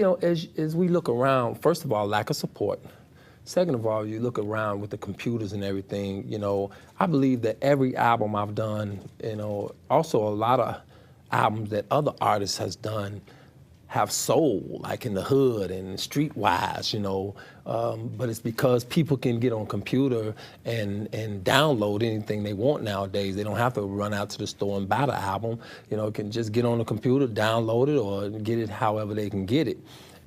you know, as we look around, first of all, lack of support. Second of all, you look around with the computers and everything, you know, I believe that every album I've done, you know, also a lot of albums that other artists has done have soul, like in the hood and streetwise, you know, but it's because people can get on computer and download anything they want nowadays. They don't have to run out to the store and buy the album, you know, can just get on the computer, download it, or get it however they can get it.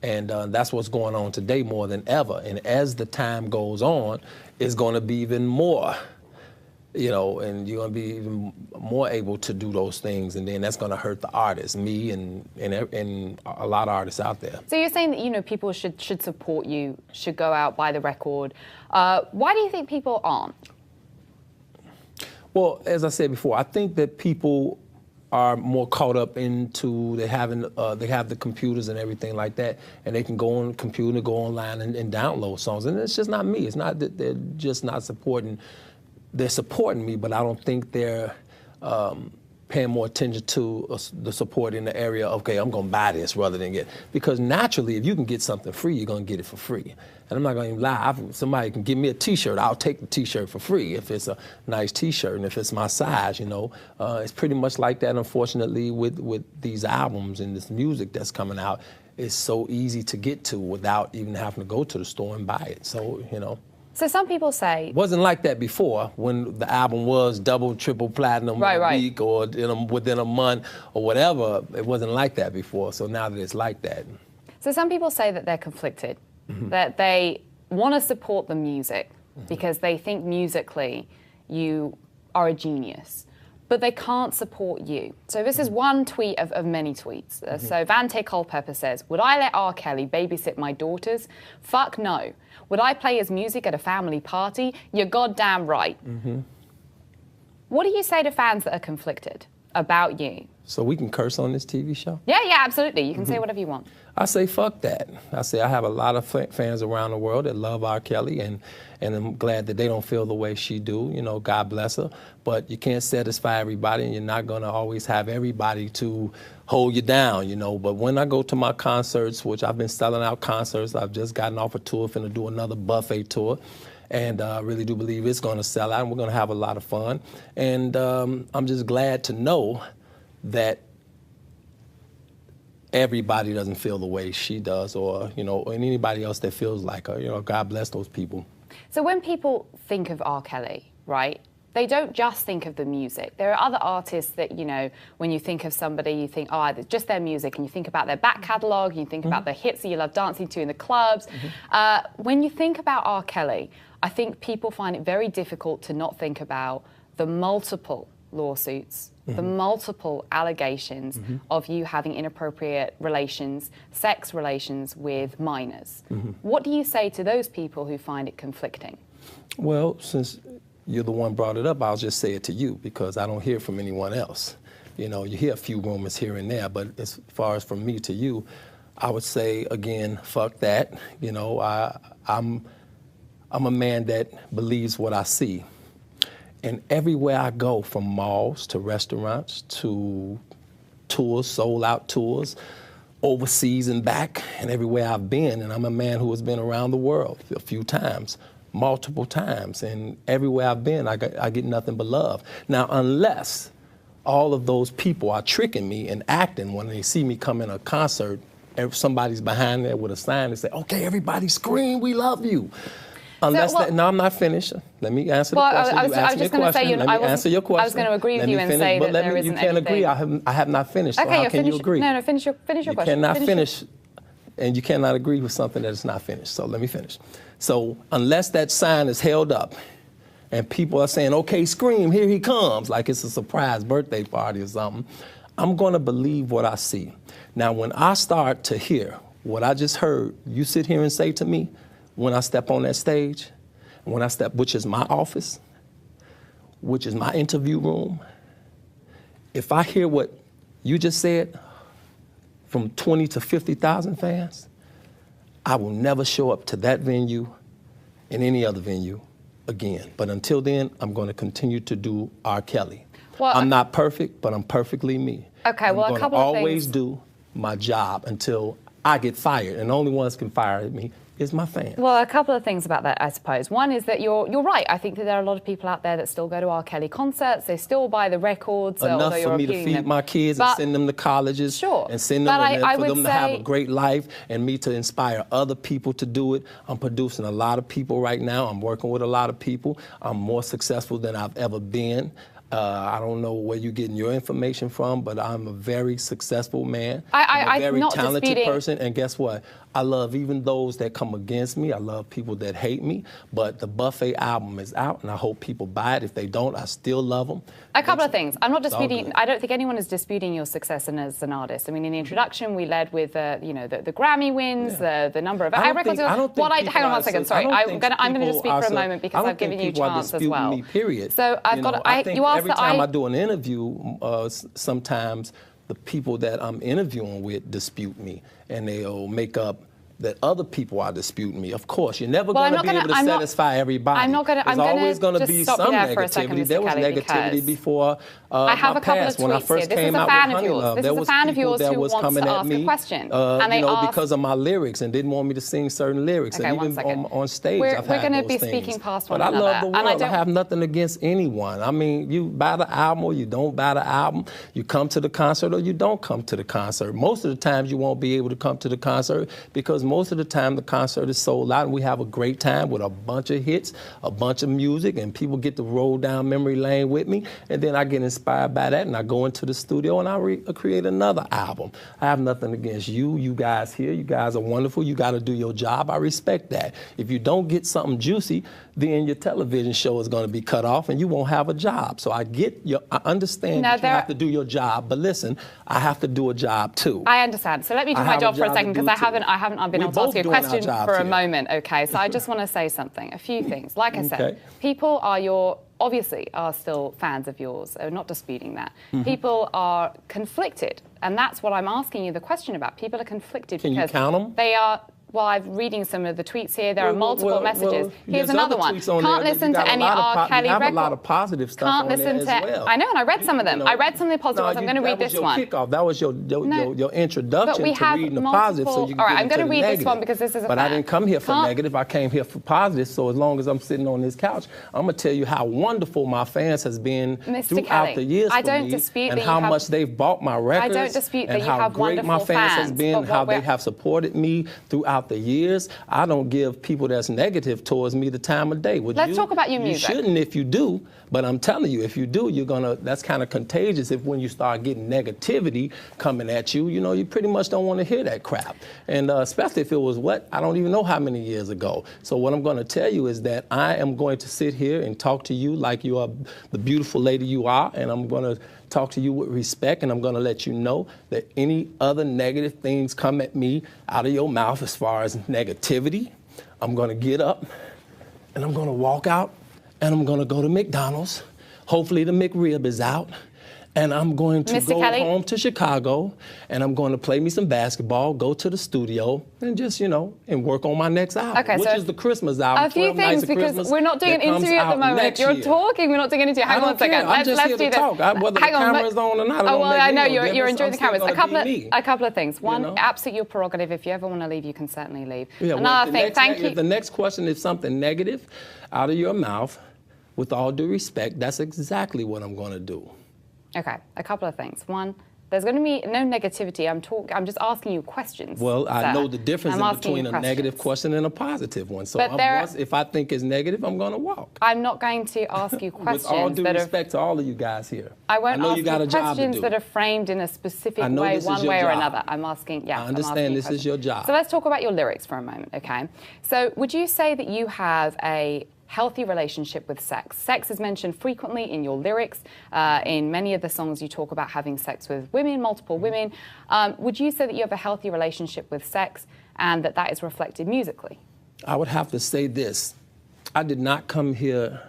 And that's what's going on today more than ever. And as the time goes on, it's going to be even more, you know, and you're going to be even more able to do those things. And then that's going to hurt the artists, me and a lot of artists out there. So you're saying that, you know, people should support you, should go out, buy the record. Why do you think people aren't? Well, as I said before, I think that people are more caught up into they have the computers and everything like that, and they can go on the computer, go online and download songs. And it's just not me. It's not that they're just not supporting. They're supporting me, but I don't think they're paying more attention to the support in the area of, okay, I'm going to buy this rather than get, because naturally, if you can get something free, you're going to get it for free. And I'm not going to even lie, if somebody can give me a T-shirt, I'll take the T-shirt for free if it's a nice T-shirt and if it's my size, you know. It's pretty much like that, unfortunately, with these albums and this music that's coming out. It's so easy to get to without even having to go to the store and buy it, so, you know. So some people say... It wasn't like that before when the album was double, triple platinum in a week or within a month or whatever. It wasn't like that before, so now that it's like that. So some people say that they're conflicted, that they want to support the music because they think musically you are a genius, but they can't support you. So this is one tweet of many tweets. So Vante Culpepper says, would I let R. Kelly babysit my daughters? Fuck no. Would I play his music at a family party? You're goddamn right. What do you say to fans that are conflicted about you? So we can curse on this TV show? Yeah, absolutely. You can say whatever you want. I say fuck that. I say I have a lot of fans around the world that love R. Kelly, and I'm glad that they don't feel the way she do. You know, God bless her. But you can't satisfy everybody, and you're not going to always have everybody to hold you down, you know. But when I go to my concerts, which I've been selling out concerts, I've just gotten off a tour, finna do another buffet tour. And I really do believe it's going to sell out, and we're going to have a lot of fun. And I'm just glad to know that everybody doesn't feel the way she does, or, you know, and anybody else that feels like her. You know, God bless those people. So when people think of R. Kelly, right, they don't just think of the music. There are other artists that, you know, when you think of somebody, you think, oh, it's just their music, and you think about their back catalogue, you think about the hits that you love dancing to in the clubs. When you think about R. Kelly, I think people find it very difficult to not think about the multiple lawsuits, the multiple allegations of you having inappropriate relations, sex relations with minors. What do you say to those people who find it conflicting? Well, since you're the one brought it up, I'll just say it to you because I don't hear from anyone else. You know, you hear a few rumors here and there, but as far as from me to you, I would say, again, fuck that. You know, I'm a man that believes what I see. And everywhere I go, from malls to restaurants to tours, sold-out tours, overseas and back, and everywhere I've been, and I'm a man who has been around the world a few times, multiple times, and everywhere I've been, I get nothing but love. Now, unless all of those people are tricking me and acting when they see me come in a concert, and somebody's behind there with a sign and say, okay, everybody scream, we love you. Unless no, I'm not finished. Let me answer the question. I was just going to say, Let me answer your question. I was going to agree with you and say that there isn't You can't agree. I have not finished. Okay, so how can you agree? No, finish your question. You cannot finish, and you cannot agree with something that is not finished. So let me finish. So unless that sign is held up, and people are saying, okay, scream, here he comes, like it's a surprise birthday party or something, I'm going to believe what I see. Now, when I start to hear what I just heard you sit here and say to me, when I step on that stage, which is my office, which is my interview room, if I hear what you just said from 20 to 50,000 fans, I will never show up to that venue and any other venue again. But until then, I'm going to continue to do R. Kelly. Well, I'm not perfect, but I'm perfectly me. Okay, well, a couple of things. I'm going to always do my job until I get fired, and the only ones can fire me is my fans. Well, a couple of things about that, I suppose. One is that you're right. I think that there are a lot of people out there that still go to R. Kelly concerts. They still buy the records. Enough for me to feed my kids and send them to colleges. Sure. And send them for them to have a great life, and me to inspire other people to do it. I'm producing a lot of people right now. I'm working with a lot of people. I'm more successful than I've ever been. I don't know where you're getting your information from, but I'm a very successful man. I'm a very talented person, and guess what? I love even those that come against me. I love people that hate me, but the Buffet album is out, and I hope people buy it. If they don't, I still love them. A couple of things. I'm not disputing. I don't think anyone is disputing your success as an artist. I mean, in the introduction, we led with the Grammy wins, the number of records. Hang on one second. Sorry, I'm going to just speak for a moment because I've given you a chance as well. Me, period. So I've got. You asked every time I do an interview, sometimes the people that I'm interviewing with dispute me, and they'll make up that other people are disputing me. Of course, you're never going to be able to satisfy everybody. There's always going to be some negativity. There was negativity before I have my a couple past. of tweets When I first here. came out with Honey Love, there was people that was coming at me, because of my lyrics and didn't want me to sing certain lyrics. Okay, and even on stage, I've had we're going to be those speaking things. past one But another. I love the world. I have nothing against anyone. I mean, you buy the album or you don't buy the album. You come to the concert or you don't come to the concert. Most of the times you won't be able to come to the concert because most of the time the concert is sold out, and we have a great time with a bunch of hits, a bunch of music, and people get to roll down memory lane with me, and then I get inspired by that, and I go into the studio and I create another album. I have nothing against you guys here. You guys are wonderful. You got to do your job. I respect that. If you don't get something juicy, then your television show is going to be cut off, and you won't have a job. So I understand that you have to do your job, but listen, I have to do a job too. I understand. So let me do my job for a second because I haven't been able to ask you a question for a moment. Okay, so I just want to say something, a few things. Like I said, people obviously are still fans of yours. I'm not disputing that. People are conflicted, and that's what I'm asking you the question about. People are conflicted because you count them? They are. Well, I'm reading some of the tweets here. There are multiple messages. Here's another one. Can't listen to any R. Kelly record. You have a lot of positive stuff on there as well. I know, and I read some of them. I read some of the positive ones. I'm going to read this one. That was your introduction to reading the positive, so you can all right, get I'm going to read negative. this one because this is a But fact. I didn't come here for negative. I came here for positive. So as long as I'm sitting on this couch, I'm going to tell you how wonderful my fans has been throughout the years for me, and how much they've bought my records. I don't dispute that you have have great my wonderful fans has been, how they we're have supported me throughout the years. I don't give people that's negative towards me the time of day. Let's talk about your music. You shouldn't if you do, but I'm telling you, if you do, that's kind of contagious. If when you start getting negativity coming at you, you pretty much don't want to hear that crap. And especially if it was I don't even know how many years ago. So what I'm going to tell you is that I am going to sit here and talk to you like you are the beautiful lady you are, and I'm going to talk to you with respect, and I'm going to let you know that any other negative things come at me out of your mouth as far as negativity, I'm going to get up and I'm going to walk out and I'm going to go to McDonald's. Hopefully the McRib is out. And I'm going to go home to Chicago, and I'm going to play me some basketball, go to the studio, and just, and work on my next album, which is the Christmas album. A few things, because we're not doing an interview at the moment. You're talking, we're not doing an interview. Hang on a second. Let's do this. Whether the camera's on or not, I know, you're enjoying the cameras. A couple of things. One, absolutely your prerogative. If you ever want to leave, you can certainly leave. Another thing, thank you. If the next question is something negative out of your mouth, with all due respect, that's exactly what I'm going to do. Okay, a couple of things. One, there's going to be no negativity. I'm just asking you questions. Well, I know the difference between a negative question and a positive one. So if I think it's negative, I'm going to walk. I'm not going to ask you questions. With all due respect to all of you guys here. I won't ask you questions that are framed in a specific way, one way or another. I'm asking, I understand this is your job. So let's talk about your lyrics for a moment, okay? So would you say that you have a healthy relationship with sex? Sex is mentioned frequently in your lyrics. In many of the songs you talk about having sex with women, multiple women. Would you say that you have a healthy relationship with sex and that is reflected musically? I would have to say this. I did not come here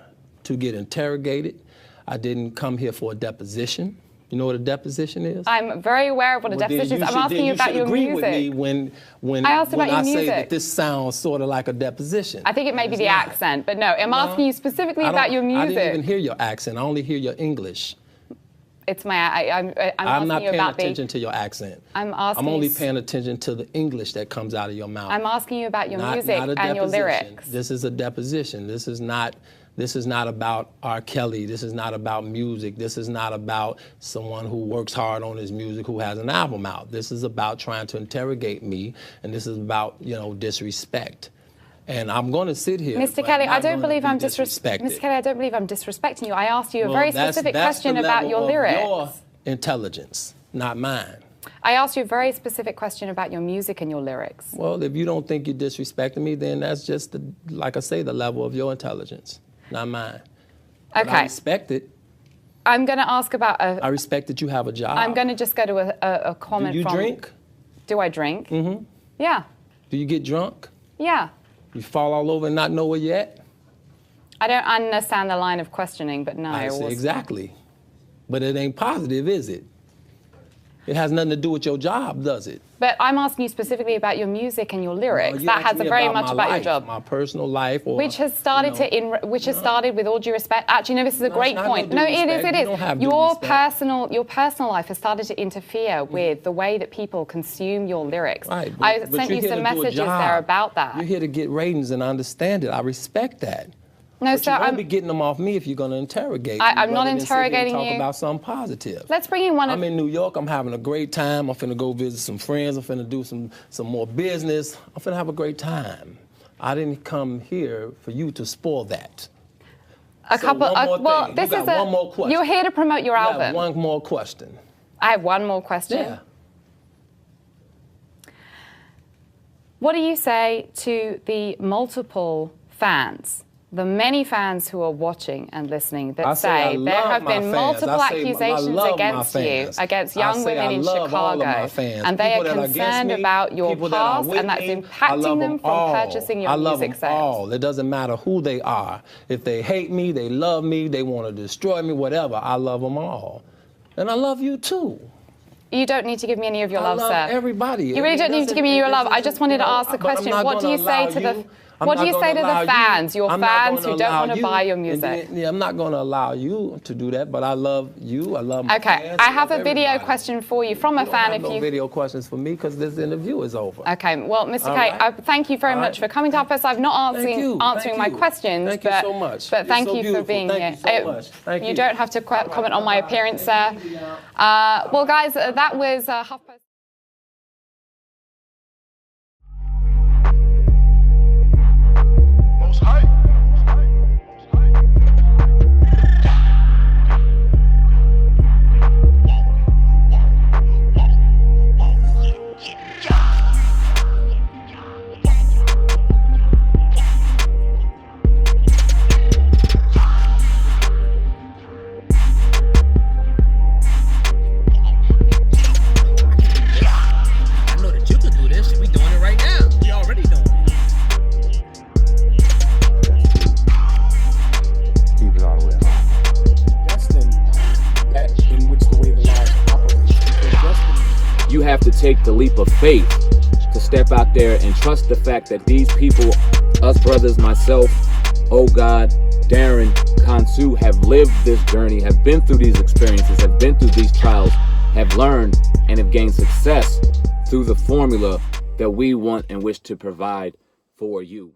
to get interrogated. I didn't come here for a deposition. You know what a deposition is? I'm very aware of what a deposition is. I'm asking you about your music. You should agree with me when I say that this sounds sort of like a deposition. I think it may be the accent, but no, I'm asking you specifically about your music. I didn't even hear your accent. I only hear your English. It's my. I'm I'm not asking you paying about attention to your accent. I'm asking. I'm only you, paying attention to the English that comes out of your mouth. I'm asking you about your Not music a and your deposition. lyrics. This is a deposition. This is not about R. Kelly. This is not about music. This is not about someone who works hard on his music who has an album out. This is about trying to interrogate me, and this is about, disrespect. And I'm going to sit here. Mr. Kelly, I don't believe I'm disrespecting. Mr. Kelly, I don't believe I'm disrespecting you. I asked you a very specific question about your lyrics. Your intelligence, not mine. I asked you a very specific question about your music and your lyrics. Well, if you don't think you're disrespecting me, then that's just, like I say, the level of your intelligence, not mine. But Okay. I respect it. I'm going to ask about I respect that you have a job. I'm going to just go to a comment Do you from... drink? Do I drink? Mm-hmm. Yeah. Do you get drunk? Yeah. You fall all over and not know where you're at? I don't understand the line of questioning, but no. I it say was- exactly. But it ain't positive, is it? It has nothing to do with your job, does it? But I'm asking you specifically about your music and your lyrics. Well, you that asked has me very about much my about your life, job. my personal life, or Which has started started with all due respect. Actually, no, this is a No, great it's not point. no No, due it is. respect. It You don't is. have due Your respect. personal life has started to interfere with the way that people consume your lyrics. Right, I but sent you're you here some to do a messages job. there about that. You're here to get ratings, and I understand it. I respect that. No, But sir, you won't I'm be getting them off me if you're going to interrogate me. I'm not rather than sit here and interrogating talk you. about something positive. Let's bring in one of... I'm in New York. I'm having a great time. I'm finna go visit some friends. I'm finna do some more business. I'm finna have a great time. I didn't come here for you to spoil that. a So couple... one more well, thing. this You is got one more question. You're here to promote your I have album. one more question. I have one more question. Yeah. What do you say to the multiple fans, the many fans who are watching and listening that I say I there love have my been fans. multiple I say accusations I love my against you, fans. against I young say women I in love all of Chicago, my fans. and they People are that against concerned me, about your people that are past, with and that's me, I impacting love them from all. purchasing your I love music them sales. all. It doesn't matter who they are. If they hate me, they love me, they want to destroy me, whatever. I love them all. And I love you too. You don't need to give me any of your love, I love sir. everybody. You really don't need to give me your love. I just wanted to ask the question. What do you say to the... What do you say to the fans, your fans who don't want to buy your music? I'm not going to allow you to do that, but I love you. I love my Okay, fans. I have love a video everybody. question for you from a You don't fan. have If no you video questions for me because this interview is over. Okay, well, Mr. All K, right. thank you very All much right. for coming to our post. I'm not Thank you. answering my Thank you. questions, Thank you but, so much. but You're thank so you for beautiful. being Thank here. you so much. Thank you you. don't have to comment on my appearance, sir. Well, guys, that was HuffPost. I know that you could do this. We doing it right now. We already doing it. Keep it all the way up. That's that in which the way the laws operate. You have to take the leap of faith to step out there and trust the fact that these people, us brothers, myself, oh God, Darren, Kansu, have lived this journey, have been through these experiences, have been through these trials, have learned and have gained success through the formula that we want and wish to provide for you.